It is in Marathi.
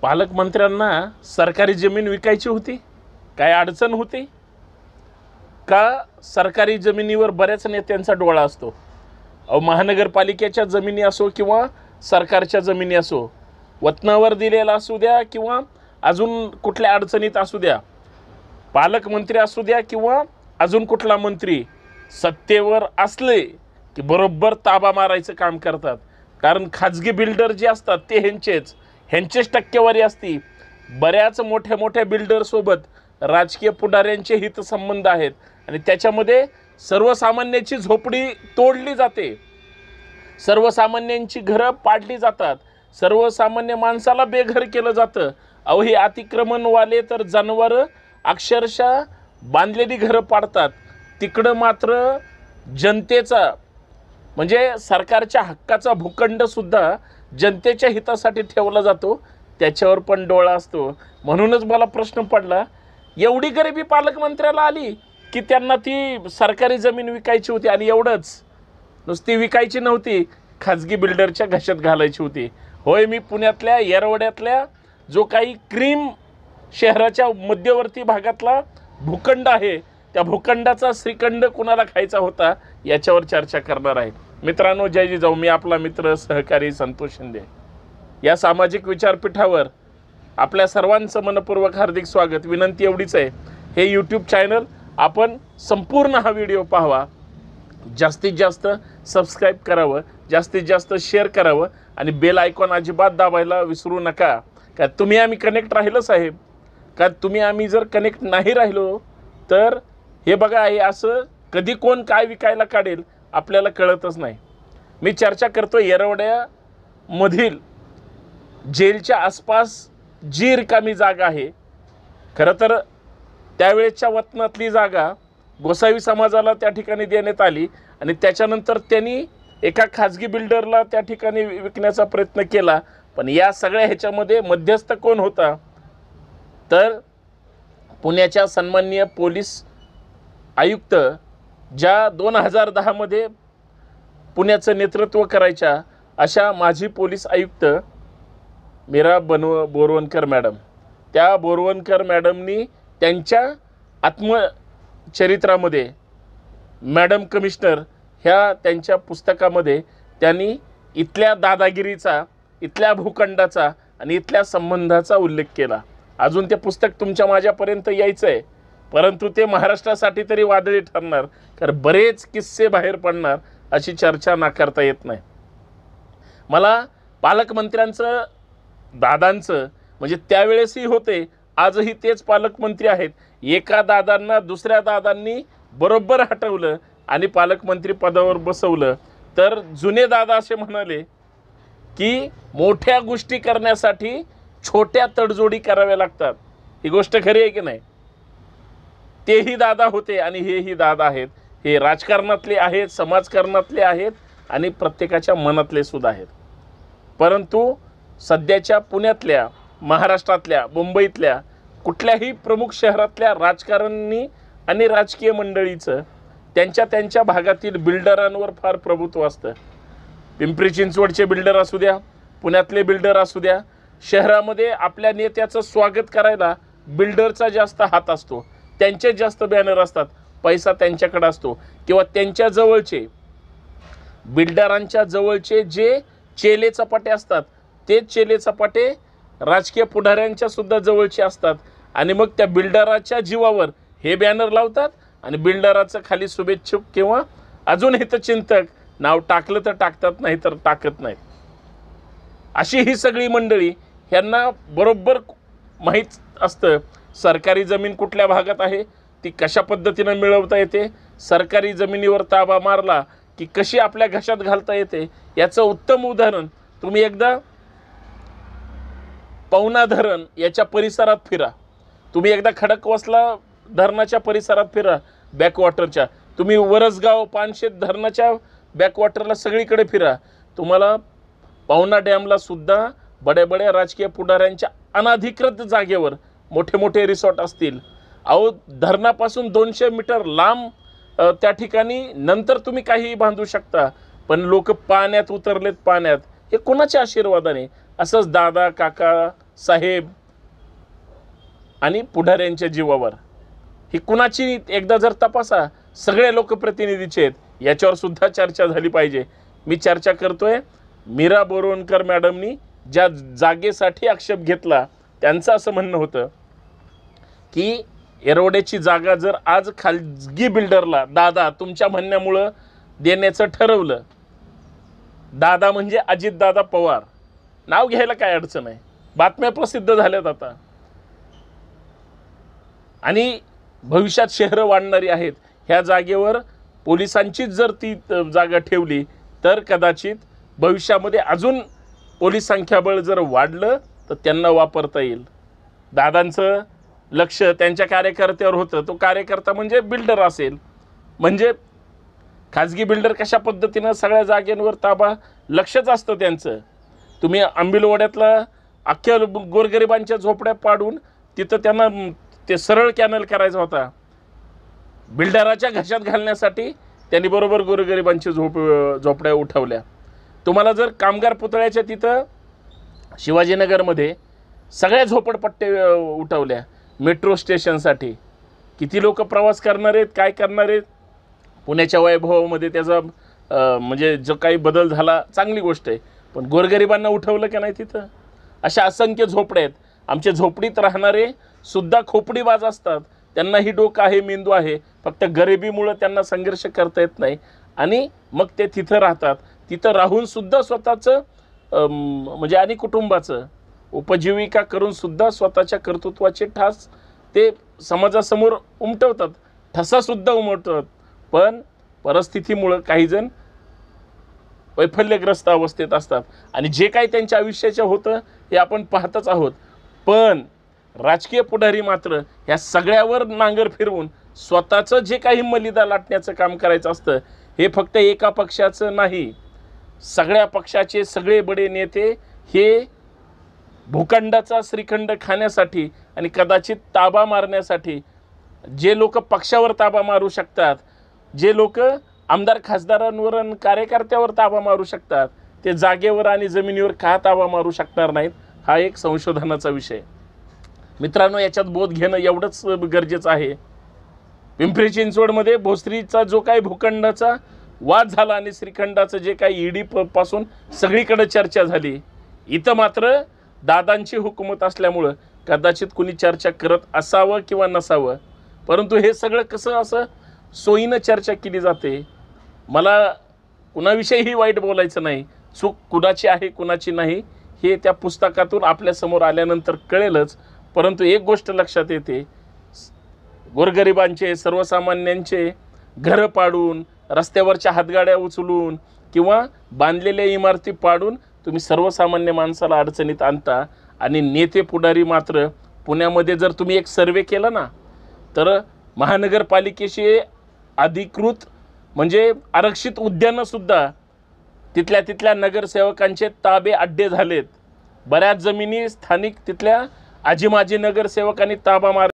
पालकमंत्र्यांना सरकारी जमीन विकायची होती, काय अडचण होती का? सरकारी जमिनीवर बऱ्याच नेत्यांचा डोळा असतो. महानगरपालिकेच्या जमिनी असो किंवा सरकारच्या जमिनी असो, वतनावर दिलेला असू द्या किंवा अजून कुठल्या अडचणीत असू द्या, पालकमंत्री असू द्या किंवा अजून कुठला मंत्री, सत्तेवर असले की बरोबर ताबा मारायचं काम करतात. कारण खाजगी बिल्डर जे असतात ते ह्यांचेच टक्केवारी असती. बऱ्याच मोठ्या बिल्डरसोबत राजकीय पुढाऱ्यांचे हितसंबंध आहेत आणि त्याच्यामध्ये सर्वसामान्यांची झोपडी तोडली जाते, सर्वसामान्यांची घरं पाडली जातात, सर्वसामान्य माणसाला बेघर केलं जातं. हे अतिक्रमणवाले तर जनावरं अक्षरशः बांधलेली घरं पाडतात. तिकडं मात्र जनतेचा म्हणजे सरकारच्या हक्काचा भूखंडसुद्धा जनतेच्या हितासाठी ठेवला जातो, त्याच्यावर पण डोळा असतो. म्हणूनच मला प्रश्न पडला, एवढी गरिबी पालकमंत्र्याला आली की त्यांना ती सरकारी जमीन विकायची होती आणि एवढंच, नुसती विकायची नव्हती, खाजगी बिल्डरच्या घशात घालायची होती. होय, मी पुण्यातल्या येरवड्यातल्या जो काही क्रीम शहराच्या मध्यवर्ती भागातला भूखंड आहे, त्या भूखंडाचा श्रीखंड कुणाला खायचा होता याच्यावर चर्चा करणार आहे. मित्रांनो, जय जिजाऊ. मी आपला मित्र सहकारी संतोष शिंदे. या सामाजिक विचारपीठावर आपल्या सर्वांचं मनपूर्वक हार्दिक स्वागत. विनंती एवढीच आहे, हे यूट्यूब चॅनल आपण संपूर्ण हा व्हिडिओ पाहावा, जास्तीत जास्त सबस्क्राईब करावं, जास्तीत जास्त शेअर करावं आणि बेल आयकॉन अजिबात दाबायला विसरू नका. का तुम्ही आम्ही कनेक्ट राहिलो साहेब, का तुम्ही आम्ही जर कनेक्ट नाही राहिलो तर हे बघा, हे असं कधी कोण काय विकायला काढेल आपल्याला कळतच नाही. मी चर्चा करतो येरवड्यामधील जेलच्या आसपास जी रिकामी जागा आहे, खरं तर त्यावेळेच्या वतनातली जागा गोसावी समाजाला त्या ठिकाणी देण्यात आली आणि त्याच्यानंतर त्यांनी एका खाजगी बिल्डरला त्या ठिकाणी विकण्याचा प्रयत्न केला. पण या सगळ्या ह्याच्यामध्ये मध्यस्थ कोण होता तर पुण्याच्या सन्माननीय पोलीस आयुक्त, ज्या 2010मध्ये पुण्याचं नेतृत्व करायच्या अशा माजी पोलीस आयुक्त मीरा बोरवणकर मॅडम. त्या बोरवणकर मॅडमनी त्यांच्या आत्मचरित्रामध्ये मॅडम कमिशनर ह्या त्यांच्या पुस्तकामध्ये त्यांनी इथल्या दादागिरीचा, इथल्या भूखंडाचा आणि इथल्या संबंधाचा उल्लेख केला. अजून ते पुस्तक तुमच्या माझ्यापर्यंत यायचं आहे, परंतु ते महाराष्ट्रासाठी तरी वादळी ठरणार, कारण बरेच किस्से बाहेर पडणार, अशी चर्चा नाकारता येत नाही. मला पालकमंत्र्यांचं, दादांचं, म्हणजे त्यावेळेसही होते, आजही तेच पालकमंत्री आहेत, एका दादांना दुसऱ्या दादांनी बरोबर हटवलं आणि पालकमंत्री पदावर बसवलं. तर जुने दादा असे म्हणाले की मोठ्या गोष्टी करण्यासाठी छोट्या तडजोडी कराव्या लागतात. ही गोष्ट खरी आहे की नाही? तेही दादा होते आणि हेही दादा आहेत. हे राजकारणातले आहेत, समाजकारणातले आहेत आणि प्रत्येकाच्या मनातले सुद्धा आहेत. परंतु सध्याच्या पुण्यातल्या, महाराष्ट्रातल्या, मुंबईतल्या कुठल्याही प्रमुख शहरातल्या राजकारणी आणि राजकीय मंडळीचं त्यांच्या भागातील बिल्डरांवर फार प्रभुत्व असतं. पिंपरी चिंचवडचे बिल्डर असू द्या, पुण्यातले बिल्डर असू द्या, शहरामध्ये आपल्या नेत्याचं स्वागत करायला बिल्डरचा जास्त हात असतो, त्यांचे जास्त बॅनर असतात, पैसा त्यांच्याकडे असतो. किंवा त्यांच्या जवळचे, बिल्डरांच्या जवळचे जे चेले चपाटे असतात, ते चेले चपाटे राजकीय पुढाऱ्यांच्या सुद्धा जवळचे असतात आणि मग त्या बिल्डराच्या जीवावर हे बॅनर लावतात आणि बिल्डराचं खाली शुभेच्छुक किंवा अजून हितचिंतक नाव टाकलं तर टाकतात, नाही तर टाकत नाहीत. अशी ही सगळी मंडळी, ह्यांना बरोबर माहीत असतं सरकारी जमीन कुठल्या भागात आहे, ती कशा पद्धतीनं मिळवता येते, सरकारी जमिनीवर ताबा मारला की कशी आपल्या घशात घालता येते. याचं उत्तम उदाहरण तुम्ही एकदा पवना धरण याच्या परिसरात फिरा, तुम्ही एकदा खडकवासला धरणाच्या परिसरात फिरा, बॅकवॉटरच्या, तुम्ही वरसगाव, पानशेत धरणाच्या बॅकवॉटरला सगळीकडे फिरा, तुम्हाला पवना डॅमला सुद्धा बड्या राजकीय पुढाऱ्यांच्या अनधिकृत जागेवर मोठे मोठे रिसॉर्ट असतील. धरणापासून 200 मीटर लांब त्या ठिकाणी नंतर तुम्ही काहीही बांधू शकता, पण लोक पाण्यात उतरलेत, पाण्यात. हे कोणाच्या आशीर्वादाने? असंच दादा, काका, साहेब आणि पुढाऱ्यांच्या जीवावर. ही कुणाची एकदा जर तपासा, सगळे लोकप्रतिनिधीचे आहेत, याच्यावर सुद्धा चर्चा झाली पाहिजे. मी चर्चा करतोय मीरा बोरवणकर मॅडमनी ज्या जागेसाठी आक्षेप घेतला, त्यांचं असं म्हणणं होतं की येरवड्याची जागा जर आज खाजगी बिल्डरला दादा तुमच्या म्हणण्यामुळं देण्याचं ठरवलं, दादा म्हणजे अजितदादा पवार, नाव घ्यायला काय अडचण आहे, बातम्या प्रसिद्ध झाल्यात आता, आणि भविष्यात शहरं वाढणारी आहेत, ह्या जागेवर पोलिसांचीच जर ती जागा ठेवली तर कदाचित भविष्यामध्ये अजून पोलीस संख्याबळ जर वाढलं तर त्यांना वापरता येईल. दादांचं लक्ष त्यांच्या कार्यकर्त्यावर होतं. तो कार्यकर्ता म्हणजे बिल्डर असेल, म्हणजे खाजगी बिल्डर कशा पद्धतीनं सगळ्या जागेंवर ताबा, लक्षच असतं त्यांचं. तुम्ही आंबिलवाड्यातला अख्ख्या गोरगरिबांच्या झोपड्या पाडून तिथं त्यांना ते सरळ कॅनल करायचा होता, बिल्डराच्या घशात घालण्यासाठी त्यांनी बरोबर गोरगरिबांची झोपड्या उठवल्या. तुम्हाला जर कामगार पुतळ्याच्या तिथं शिवाजीनगरमध्ये सगळ्या झोपडपट्ट्या उठवल्या मेट्रो स्टेशनसाठी, किती लोक प्रवास करणार आहेत, काय करणार आहेत. पुण्याच्या वैभवामध्ये त्याचा म्हणजे जो काही बदल झाला चांगली गोष्ट आहे, पण गोरगरिबांना उठवलं की नाही तिथं. अशा असंख्य झोपड्या आहेत. आमच्या झोपडीत राहणारे सुद्धा खोपडीबाज असतात, त्यांनाही डोकं आहे, मेंदू आहे, फक्त गरिबीमुळं त्यांना संघर्ष करता येत नाही आणि मग ते तिथं राहतात. तिथं राहून सुद्धा स्वतःचं म्हणजे आणि कुटुंबाचं उपजीविका करून सुद्धा स्वतःच्या कर्तृत्वाचे ठास ते समाजासमोर उमटवतात, ठसासुद्धा उमटतात. पण परिस्थितीमुळं काहीजण वैफल्यग्रस्त अवस्थेत असतात आणि जे काही त्यांच्या आयुष्याचं होतं हे आपण पाहतच आहोत. पण राजकीय पुढारी मात्र ह्या सगळ्यावर नांगर फिरवून स्वतःचं जे काही मलिदा लाटण्याचं काम करायचं असतं. हे फक्त एका पक्षाचं नाही, सगळ्या पक्षाचे सगळे बडे नेते हे भूखंडाचा श्रीखंड खाण्यासाठी आणि कदाचित ताबा मारण्यासाठी, जे लोक पक्षावर ताबा मारू शकतात, जे लोक आमदार खासदारांवर आणि कार्यकर्त्यावर ताबा मारू शकतात, ते जागेवर आणि जमिनीवर का ताबा मारू शकणार नाहीत, हा एक संशोधनाचा विषय. मित्रांनो, याच्यात बोध घेणं एवढंच गरजेचं आहे. पिंपरी चिंचवडमध्ये भोसरीचा जो काही भूखंडाचा वाद झाला आणि श्रीखंडाचं जे काही ईडी पासून सगळीकडे चर्चा झाली, इथं मात्र दादांची हुकूमत असल्यामुळं कदाचित कुणी चर्चा करत असावं किंवा नसावं, परंतु हे सगळं कसं असं सोयीनं चर्चा केली जाते. मला कुणाविषयीही वाईट बोलायचं नाही, चूक कुणाची आहे कुणाची नाही हे त्या पुस्तकातून आपल्यासमोर आल्यानंतर कळेलच. परंतु एक गोष्ट लक्षात येते, गोरगरिबांचे सर्वसामान्यांचे घरं पाडून, रस्त्यावरच्या हातगाड्या उचलून किंवा बांधलेल्या इमारती पाडून तुम्ही सर्वसामान्य माणसाला अडचणीत आणता आणि नेते पुढारी मात्र पुण्यामध्ये जर तुम्ही एक सर्वे केला ना, तर महानगरपालिकेशी अधिकृत म्हणजे आरक्षित उद्यानंसुद्धा तिथल्या नगरसेवकांचे ताबे अड्डे झालेत. बऱ्याच जमिनी स्थानिक तिथल्या आजी माजी नगरसेवकांनी ताबा मार